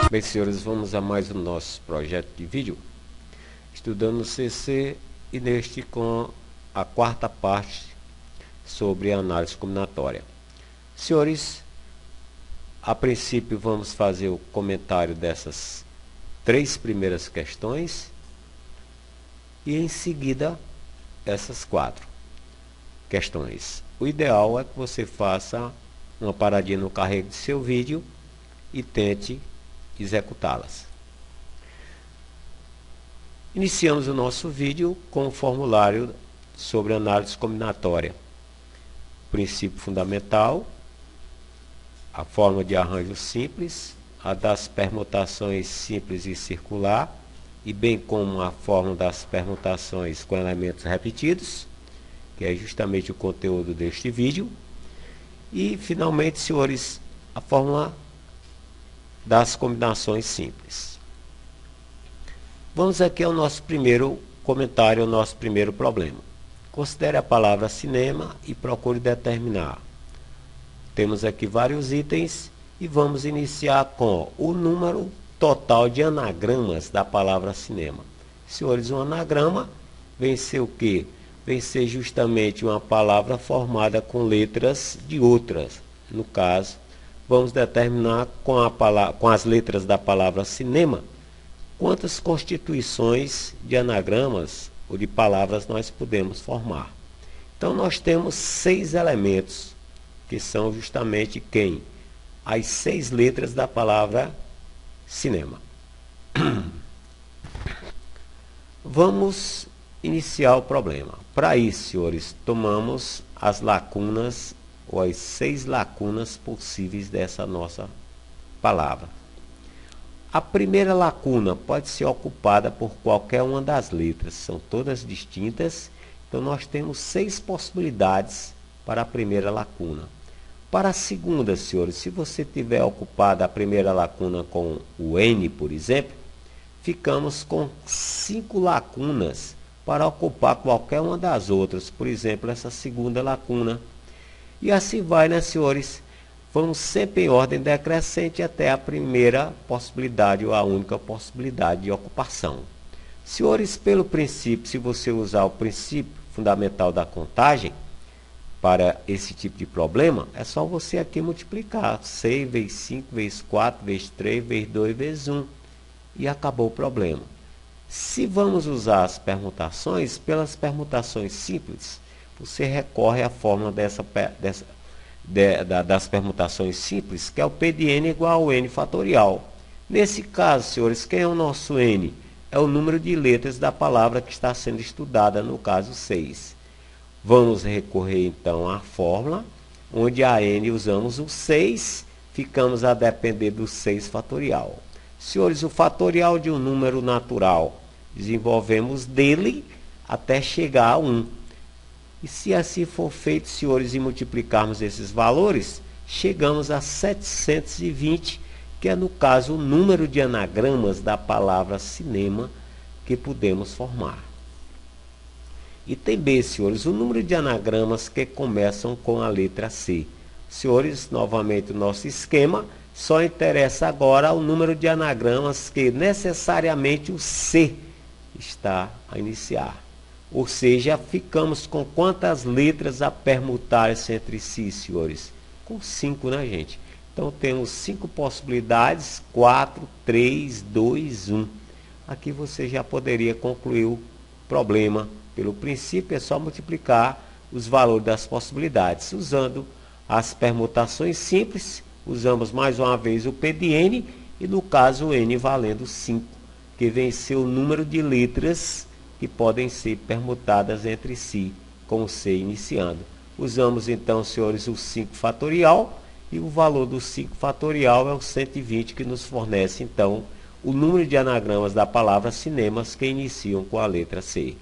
Bem, senhores, vamos a mais um nosso projeto de vídeo, estudando no CC e neste com a quarta parte sobre a análise combinatória. Senhores, a princípio vamos fazer o comentário dessas três primeiras questões e em seguida essas quatro questões. O ideal é que você faça uma paradinha no carrego de seu vídeo e tente executá-las. Iniciamos o nosso vídeo com o formulário sobre análise combinatória. Princípio fundamental, a forma de arranjo simples, a das permutações simples e circular, e bem como a forma das permutações com elementos repetidos, que é justamente o conteúdo deste vídeo. E, finalmente, senhores, a fórmula das combinações simples. Vamos aqui ao nosso primeiro comentário, ao nosso primeiro problema. Considere a palavra cinema e procure determinar. Temos aqui vários itens e vamos iniciar com o número total de anagramas da palavra cinema. Senhores, um anagrama vem ser o quê? Vem ser justamente uma palavra formada com letras de outras. No caso, vamos determinar com as letras da palavra cinema quantas constituições de anagramas ou de palavras nós podemos formar. Então, nós temos 6 elementos, que são justamente quem? As 6 letras da palavra cinema. Vamos iniciar o problema. Para isso, senhores, tomamos as lacunas ou as 6 lacunas possíveis dessa nossa palavra. A primeira lacuna pode ser ocupada por qualquer uma das letras, são todas distintas, então nós temos 6 possibilidades para a primeira lacuna. Para a segunda, senhores, se você tiver ocupada a primeira lacuna com o N, por exemplo, ficamos com 5 lacunas para ocupar qualquer uma das outras, por exemplo, essa segunda lacuna. E assim vai, né, senhores? Vamos sempre em ordem decrescente até a primeira possibilidade ou a única possibilidade de ocupação. Senhores, pelo princípio, se você usar o princípio fundamental da contagem para esse tipo de problema, é só você aqui multiplicar 6 vezes 5 vezes 4 vezes 3 vezes 2 vezes 1 e acabou o problema. Se vamos usar as permutações, pelas permutações simples, você recorre à fórmula das permutações simples, que é o P de N igual ao N fatorial. Nesse caso, senhores, quem é o nosso N? É o número de letras da palavra que está sendo estudada, no caso 6. Vamos recorrer então à fórmula, onde a N usamos o 6, ficamos a depender do 6 fatorial. Senhores, o fatorial de um número natural, desenvolvemos dele até chegar a 1. E se assim for feito, senhores, e multiplicarmos esses valores, chegamos a 720, que é, no caso, o número de anagramas da palavra cinema que podemos formar. E tem B, senhores, o número de anagramas que começam com a letra C. Senhores, novamente o nosso esquema, só interessa agora o número de anagramas que necessariamente o C está a iniciar. Ou seja, ficamos com quantas letras a permutar-se entre si, senhores? Com 5, né, gente? Então, temos 5 possibilidades, 4, 3, 2, 1. Aqui você já poderia concluir o problema. Pelo princípio, é só multiplicar os valores das possibilidades. Usando as permutações simples, usamos mais uma vez o P de N, e no caso o N valendo 5, que vem ser o número de letras que podem ser permutadas entre si, com o C iniciando. Usamos então, senhores, o 5 fatorial, e o valor do 5 fatorial é o 120, que nos fornece então o número de anagramas da palavra cinemas que iniciam com a letra C.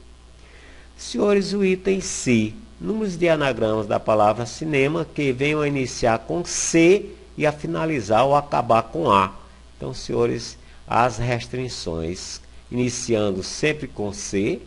Senhores, o item C, números de anagramas da palavra cinema que venham a iniciar com C e a finalizar ou acabar com A. Então, senhores, as restrições, iniciando sempre com C,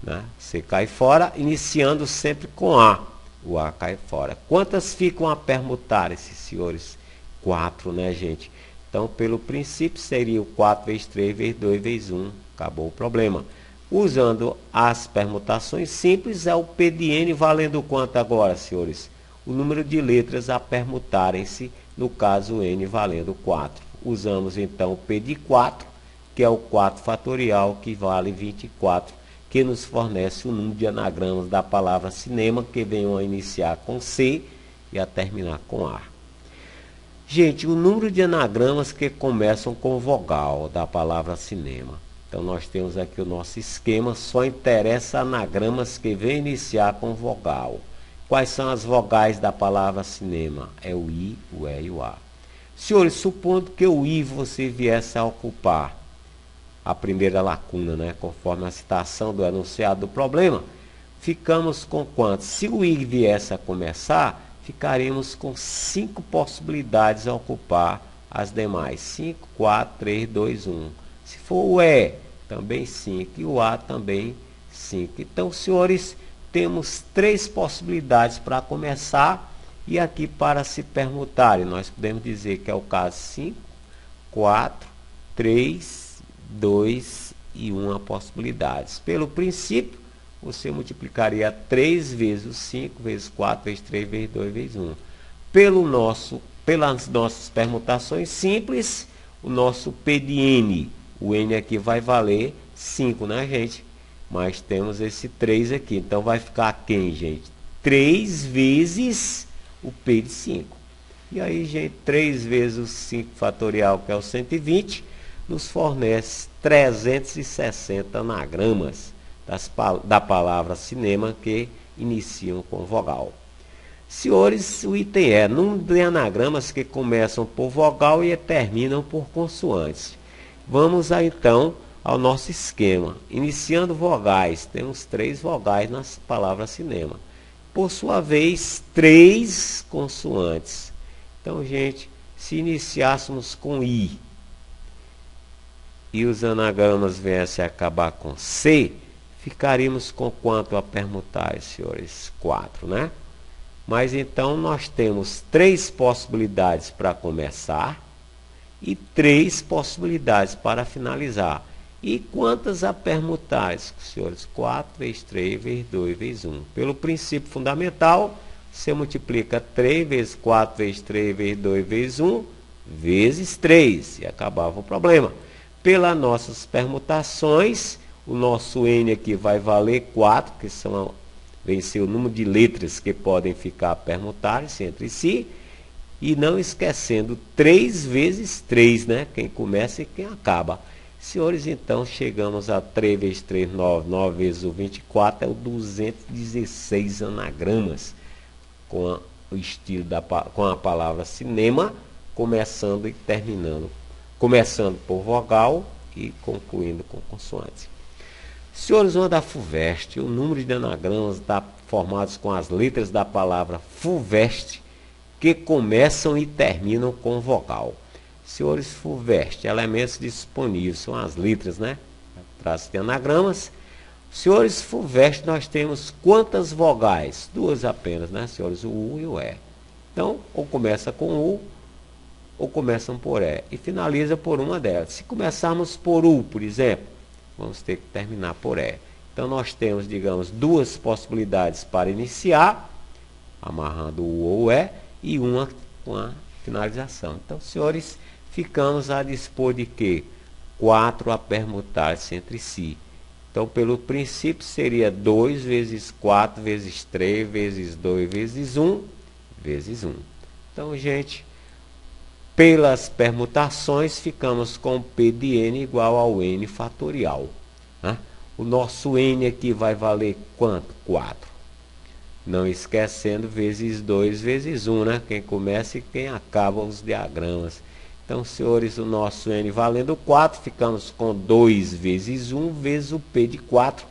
né? C cai fora, iniciando sempre com A, o A cai fora. Quantas ficam a permutar esses senhores? 4, né, gente? Então, pelo princípio, seria o 4 vezes 3 vezes 2 vezes 1. Acabou o problema. Usando as permutações simples, é o P de N valendo quanto agora, senhores? O número de letras a permutarem-se, no caso N valendo 4. Usamos então o P de 4, que é o 4 fatorial, que vale 24, que nos fornece o número de anagramas da palavra cinema, que venham a iniciar com C e a terminar com A. Gente, o número de anagramas que começam com vogal da palavra cinema. Então, nós temos aqui o nosso esquema, só interessa anagramas que vêm iniciar com vogal. Quais são as vogais da palavra cinema? É o I, o E e o A. Senhores, supondo que o I você viesse a ocupar a primeira lacuna, né, conforme a citação do enunciado do problema, ficamos com quanto? Se o I viesse a começar, ficaremos com 5 possibilidades a ocupar as demais. 5, 4, 3, 2, 1. Se for o E, também 5. E o A também 5. Então, senhores, temos 3 possibilidades para começar. E aqui para se permutarem, nós podemos dizer que é o caso 5, 4, 3, 2 e 1 possibilidades. Pelo princípio, você multiplicaria 3 vezes o 5, vezes 4, vezes 3, vezes 2, vezes 1. Pelas nossas permutações simples, o nosso P de N, o N aqui vai valer 5, né, gente? Mas temos esse 3 aqui, então vai ficar quem, gente? 3 vezes o P de 5. E aí, gente, 3 vezes o 5 fatorial, que é o 120, nos fornece 360 anagramas da palavra cinema que iniciam com vogal. Senhores, o item é número de anagramas que começam por vogal e terminam por consoantes. Vamos então ao nosso esquema. Iniciando vogais, temos 3 vogais nas palavras cinema. Por sua vez, 3 consoantes. Então, gente, se iniciássemos com I e os anagramas viessem a acabar com C, ficaríamos com quanto a permutar, senhores? 4, né? Mas então nós temos 3 possibilidades para começar e 3 possibilidades para finalizar. E quantas a permutar, senhores? 4 vezes 3 vezes 2 vezes 1. Pelo princípio fundamental, você multiplica 3 vezes 4 vezes 3 vezes 2 vezes 1 vezes 3 e acabava o problema. Pelas nossas permutações, o nosso N aqui vai valer 4, que vem ser o número de letras que podem ficar permutadas entre si. E não esquecendo 3 vezes 3, né? Quem começa e quem acaba. Senhores, então chegamos a 3 vezes 3, 9, 9 vezes o 24, é o 216 anagramas com o estilo com a palavra cinema, começando e terminando. Começando por vogal e concluindo com consoante. Senhores, uma da FUVEST, o número de anagramas formados com as letras da palavra FUVEST que começam e terminam com vogal. Senhores, FUVEST, elementos disponíveis, são as letras, né? Traço de anagramas. Senhores, FUVEST, nós temos quantas vogais? 2 apenas, né, senhores? O U e o E. Então, ou começa com U, ou começam por E, e finaliza por uma delas. Se começarmos por U, por exemplo, vamos ter que terminar por E. Então, nós temos, digamos, 2 possibilidades para iniciar, amarrando o U ou E, e uma com a finalização. Então, senhores, ficamos a dispor de que 4 a permutar-se entre si. Então, pelo princípio, seria 2 vezes 4 vezes 3 vezes 2 vezes 1 vezes 1. Então, gente, pelas permutações, ficamos com P de N igual ao N fatorial. Né? O nosso N aqui vai valer quanto? 4. Não esquecendo vezes 2 vezes 1, né? Quem começa e quem acaba os diagramas. Então, senhores, o nosso N valendo 4, ficamos com 2 vezes 1 vezes o P de 4.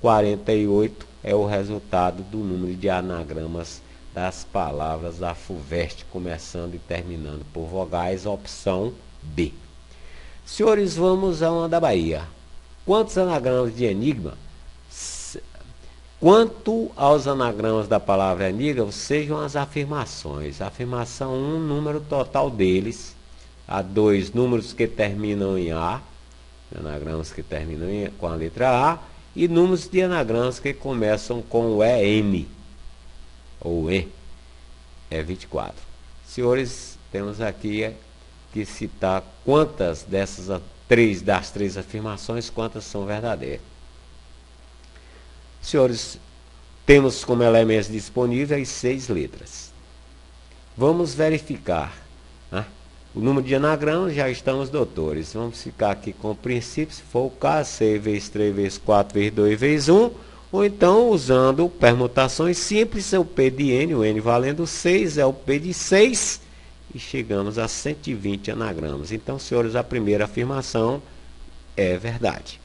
48 é o resultado do número de anagramas das palavras da FUVEST, começando e terminando por vogais, opção B. Senhores, vamos a uma da Bahia. Quantos anagramas de enigma? Quanto aos anagramas da palavra enigma, sejam as afirmações. Afirmação 1, número total deles. há 2 números que terminam em A, anagramas que terminam com a letra A, e números de anagramas que começam com o EN, ou E, é 24. Senhores, temos aqui que citar quantas das 3 afirmações, quantas são verdadeiras. Senhores, temos como elementos disponíveis 6 letras. Vamos verificar, né? O número de anagramas, já estamos doutores. Vamos ficar aqui com o princípio, se for o caso, 6 vezes 3 vezes 4 vezes 2 vezes 1, ou então usando permutações simples, é o P de N, o N valendo 6, é o P de 6, e chegamos a 120 anagramas. Então, senhores, a primeira afirmação é verdade.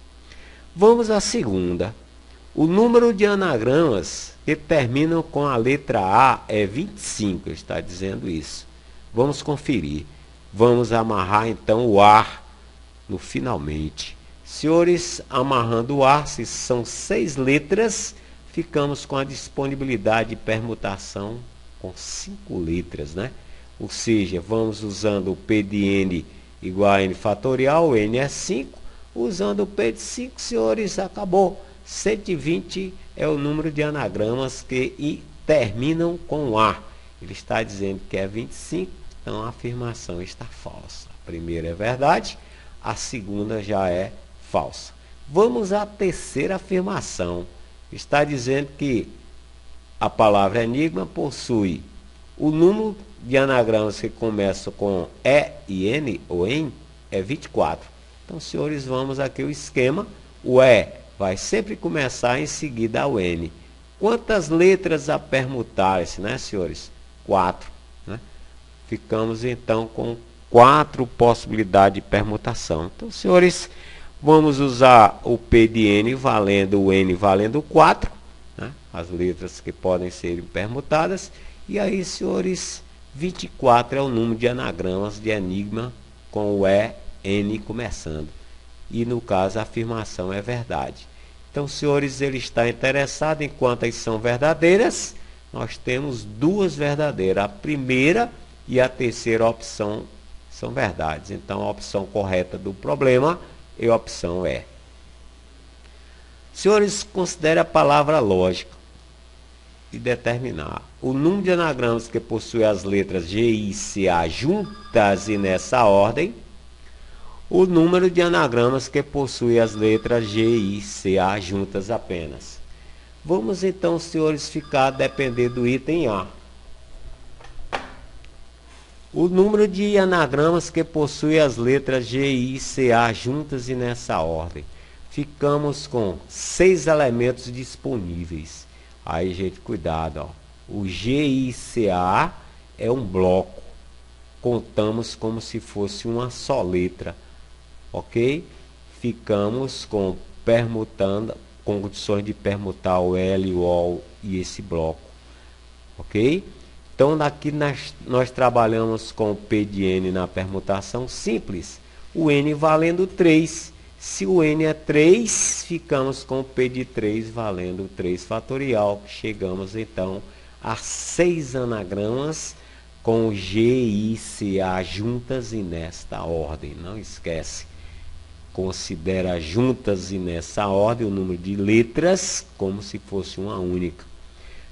Vamos à segunda. O número de anagramas que terminam com a letra A é 25, está dizendo isso. Vamos conferir. Vamos amarrar então o ar no finalmente. Senhores, amarrando o ar, se são 6 letras, ficamos com a disponibilidade de permutação com 5 letras, né? Ou seja, vamos usando o P de N igual a N fatorial, o N é 5. Usando o P de 5, senhores, acabou. 120 é o número de anagramas que terminam com A. Ele está dizendo que é 25, então a afirmação está falsa. A primeira é verdade, a segunda já é falsa. Vamos à terceira afirmação. Está dizendo que a palavra enigma possui o número de anagramas que começam com E e N ou EN é 24. Então, senhores, vamos aqui o esquema. O E vai sempre começar em seguida ao N. Quantas letras a permutar-se, né, senhores? 4. Né? Ficamos, então, com 4 possibilidades de permutação. Então, senhores, vamos usar o P de N valendo o N valendo 4. Né? As letras que podem ser permutadas. E aí, senhores, 24 é o número de anagramas de enigma com o E, N começando. E no caso a afirmação é verdade. Então, senhores, ele está interessado em quantas são verdadeiras. Nós temos 2 verdadeiras. A primeira e a terceira opção são verdades. Então, a opção correta do problema é a opção E. Senhores, considere a palavra lógica e determinar o número de anagramas que possui as letras G, I, C, A juntas e nessa ordem. O número de anagramas que possui as letras G, I, C, A juntas apenas. Vamos então, senhores, ficar a depender do item A. O número de anagramas que possui as letras G, I, C, A juntas e nessa ordem. Ficamos com 6 elementos disponíveis. Aí, gente, cuidado, ó. O G, I, C, A é um bloco. Contamos como se fosse uma só letra. Ok? Ficamos com permutando, com condições de permutar o L, o O e esse bloco. Ok? Então, daqui nós trabalhamos com o P de N na permutação simples. O N valendo 3. Se o N é 3, ficamos com o P de 3 valendo 3 fatorial. Chegamos, então, a 6 anagramas com G, I, C, A juntas e nesta ordem. Não esquece. Considera juntas e nessa ordem o número de letras como se fosse uma única.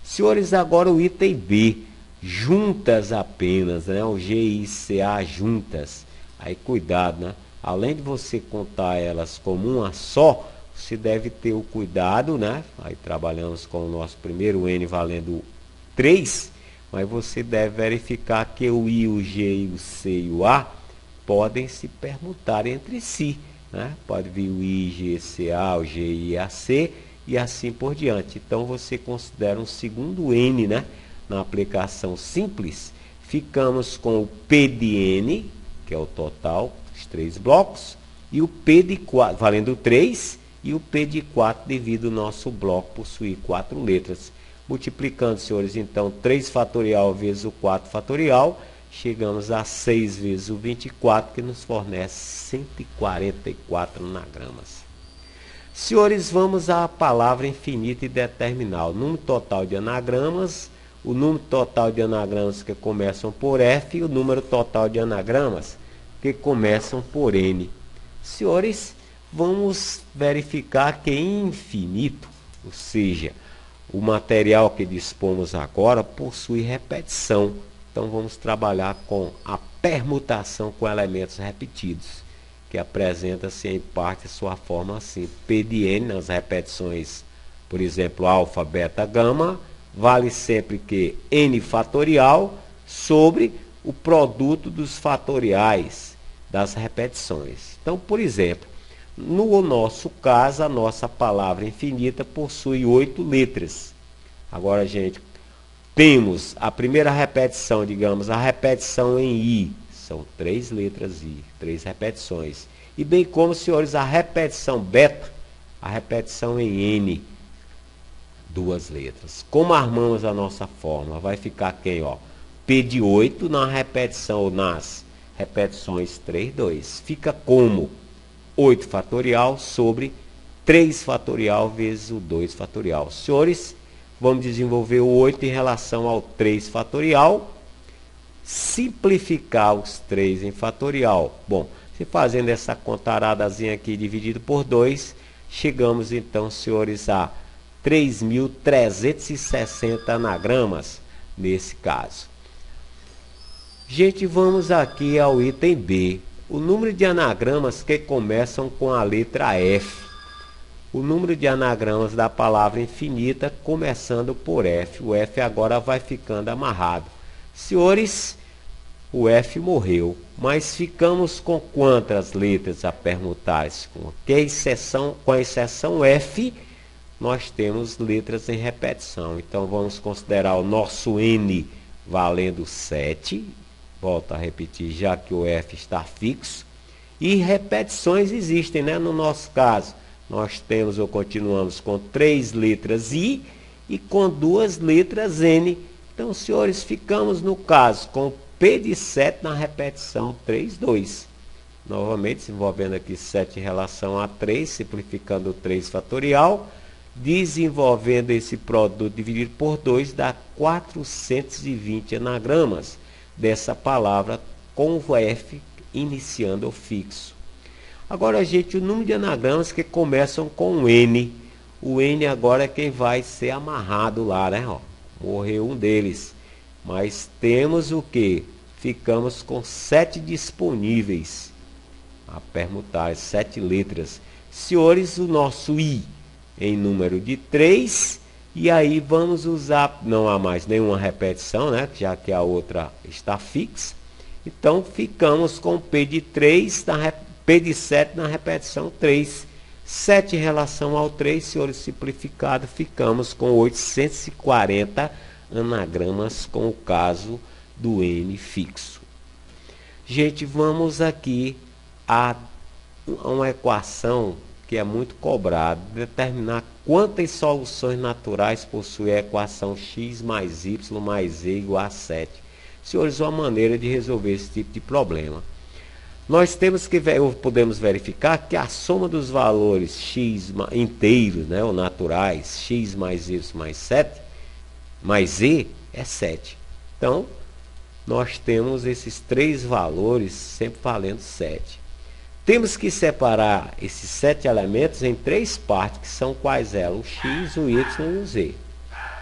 Senhores, agora o item B. Juntas apenas, né? O G, I, C, A juntas. Aí cuidado, né? Além de você contar elas como uma só, você deve ter o cuidado, né? Aí trabalhamos com o nosso primeiro N valendo 3, mas você deve verificar que o I, o G, o C e o A podem se permutar entre si. Né? Pode vir o I, G, C, A, o G, I, A, C e assim por diante. Então você considera um segundo N, né? Na aplicação simples, ficamos com o P de N, que é o total, os 3 blocos, e o P de 4, valendo 3, e o P de 4 devido ao nosso bloco possuir 4 letras. Multiplicando, senhores, então, 3 fatorial vezes o 4 fatorial, chegamos a 6 vezes o 24, que nos fornece 144 anagramas. Senhores, vamos à palavra infinita e determinar o número total de anagramas, o número total de anagramas que começam por F e o número total de anagramas que começam por N. Senhores, vamos verificar que infinito, ou seja, o material que dispomos agora possui repetição. Então vamos trabalhar com a permutação com elementos repetidos, que apresenta-se em parte sua forma assim. P de N nas repetições, por exemplo, alfa, beta, gama, vale sempre que N fatorial sobre o produto dos fatoriais das repetições. Então, por exemplo, no nosso caso, a nossa palavra infinita possui 8 letras. Agora, gente, temos a primeira repetição, digamos, a repetição em I. São 3 letras I, 3 repetições. E bem como, senhores, a repetição beta, a repetição em N, 2 letras. Como armamos a nossa fórmula? Vai ficar quem, ó? P de 8 na repetição, nas repetições 3, 2. Fica como 8 fatorial sobre 3 fatorial vezes o 2 fatorial. Senhores, vamos desenvolver o 8 em relação ao 3 fatorial. Simplificar os 3 em fatorial. Bom, se fazendo essa contaradazinha aqui dividido por 2, chegamos então, senhores, a 3.360 anagramas nesse caso. Gente, vamos aqui ao item B. O número de anagramas que começam com a letra F. O número de anagramas da palavra infinita começando por F. O F agora vai ficando amarrado. Senhores, o F morreu, mas ficamos com quantas letras a permutar? Com a exceção F, nós temos letras em repetição. Então vamos considerar o nosso N valendo 7. Volto a repetir, já que o F está fixo. E repetições existem, né? No nosso caso, nós temos ou continuamos com 3 letras I e com 2 letras N. Então, senhores, ficamos no caso com P de 7 na repetição 3, 2. Novamente, desenvolvendo aqui 7 em relação a 3, simplificando o 3 fatorial. Desenvolvendo esse produto dividido por 2, dá 420 anagramas dessa palavra com o F iniciando o fixo. Agora, gente, o número de anagramas que começam com N. O N agora é quem vai ser amarrado lá, né? Ó, morreu um deles. Mas temos o que? Ficamos com 7 disponíveis a permutar, 7 letras. Senhores, o nosso I em número de 3. E aí vamos usar, não há mais nenhuma repetição, né? Já que a outra está fixa. Então ficamos com P de 3, P de 7 na repetição 3. 7 em relação ao 3, senhores, simplificado, ficamos com 840 anagramas com o caso do N fixo. Gente, vamos aqui a uma equação que é muito cobrada, determinar quantas soluções naturais possui a equação x mais y mais z igual a 7. Senhores, uma maneira de resolver esse tipo de problema. Nós temos que podemos verificar que a soma dos valores x inteiros, né, ou naturais, x mais y mais 7, mais z, é 7. Então, nós temos esses 3 valores sempre valendo 7. Temos que separar esses 7 elementos em 3 partes, que são quais elas? O x, o y e o z.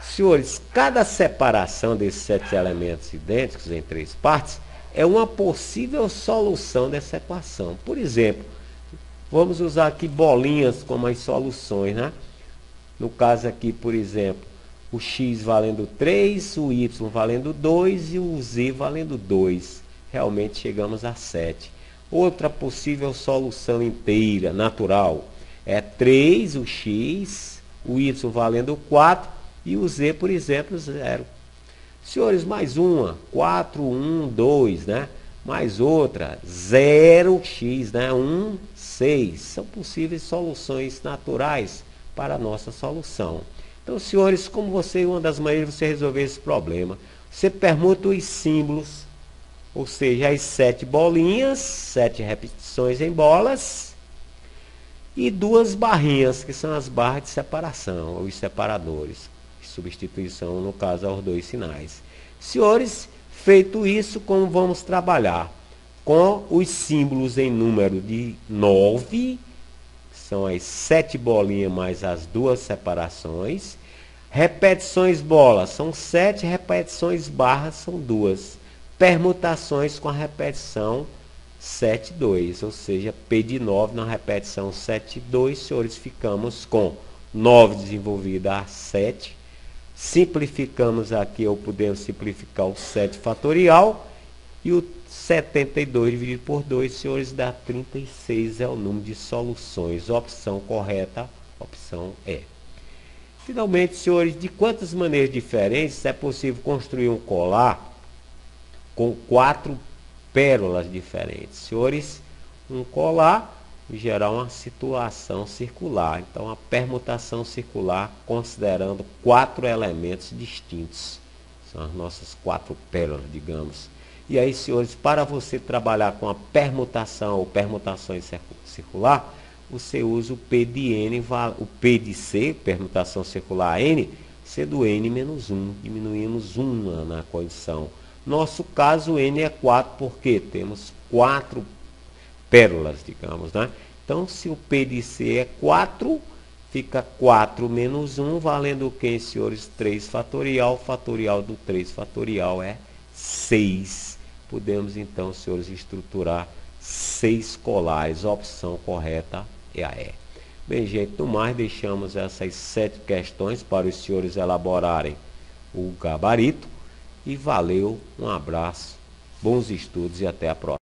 Senhores, cada separação desses 7 elementos idênticos em 3 partes é uma possível solução dessa equação. Por exemplo, vamos usar aqui bolinhas como as soluções, né? No caso aqui, por exemplo, o x valendo 3, o y valendo 2 e o z valendo 2. Realmente chegamos a 7. Outra possível solução inteira, natural, é 3, o x, o y valendo 4 e o z, por exemplo, 0. Senhores, mais uma, 4, 1, 2, né? Mais outra, 0x, né? 1, 6. São possíveis soluções naturais para a nossa solução. Então, senhores, como uma das maneiras de você resolver esse problema, você permuta os símbolos, ou seja, as 7 bolinhas, 7 repetições em bolas, e 2 barrinhas, que são as barras de separação, ou os separadores, substituição, no caso, aos 2 sinais. Senhores, feito isso, como vamos trabalhar? com os símbolos em número de 9, são as 7 bolinhas mais as 2 separações. Repetições bola são 7, repetições barra são 2. Permutações com a repetição 7, 2, ou seja, P de 9 na repetição 7, 2, senhores, ficamos com 9 desenvolvido a 7. Simplificamos aqui, ou podemos simplificar o 7 fatorial, e o 72 dividido por 2, senhores, dá 36, é o número de soluções. Opção correta, opção E. Finalmente, senhores, de quantas maneiras diferentes é possível construir um colar com 4 pérolas diferentes? Senhores, um colar, em geral, uma situação circular. Então, a permutação circular, considerando 4 elementos distintos. São as nossas 4 pérolas, digamos. E aí, senhores, para você trabalhar com a permutação ou permutações circular, você usa o P de N, o P de C, permutação circular N, C do N menos 1. Diminuímos 1 na condição. Nosso caso, N é 4, porque temos 4 pérolas, digamos, né? Então, se o P de C é 4, fica 4 menos 1, valendo o que, senhores? 3 fatorial. Fatorial do 3 fatorial é 6. Podemos, então, senhores, estruturar 6 colares. A opção correta é a E. Bem, gente, no mais, deixamos essas 7 questões para os senhores elaborarem o gabarito. E valeu, um abraço, bons estudos e até a próxima.